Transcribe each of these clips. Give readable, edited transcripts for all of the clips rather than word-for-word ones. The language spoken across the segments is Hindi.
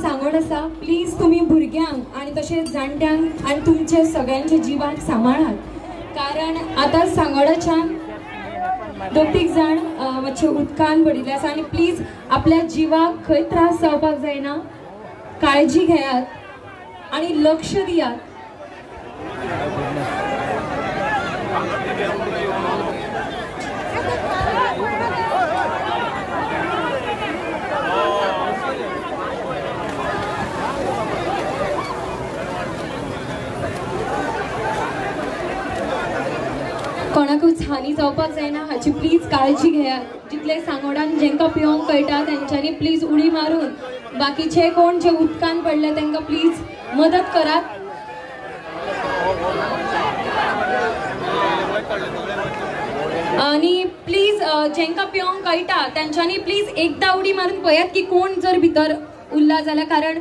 सांगण आसा, प्लीज तुम्ही भुरग्यांक आणि तशेंच जाणट्यांक आणि तुमचे सगळ्यांचे जिवाक सांबाळात, कारण आता सांगोडाच्यान 2-3 जाण मातशे उदकान पडिल्ले आसा आणि प्लीज आपल्या जिवाक खंय त्रास जावपाक जायना, काळजी घेयात आणि लक्ष दियात. कोणाकूच हानी जावपाक जायना हाची प्लीज काळजी घेयात. जितले सांगोडान जेंकां पिवंक कळटा तेंच्यांनी प्लीज उडी मारून बाकीचे कोण जे उदकान पडले तांकां प्लीज मदत करात. आणि प्लीज जेंकां पिवंक कळटा तेंच्यांनी प्लीज एकदा उडी मारून पळयात की कोण जर भितर उरला जाल्यार, कारण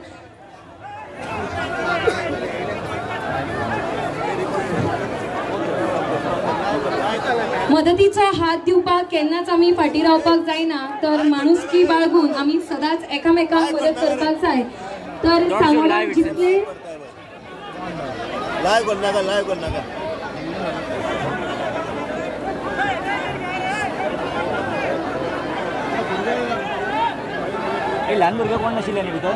मदतीचो हात दिवपाक केन्नाच आमी फाटीं रावपाक जायना, तर माणुसकी बाळगून आमी सदांच एकामेकांक मदत करपाक जाय. तर सांगोडाक जितले लहान भुरगे कोण नाशिल्ले न्ही भितर.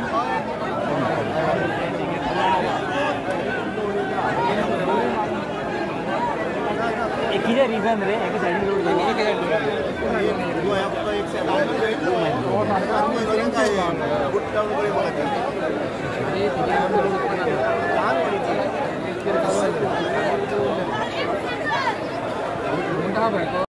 कितें रिजन रे एका सायडीन लोड जालो.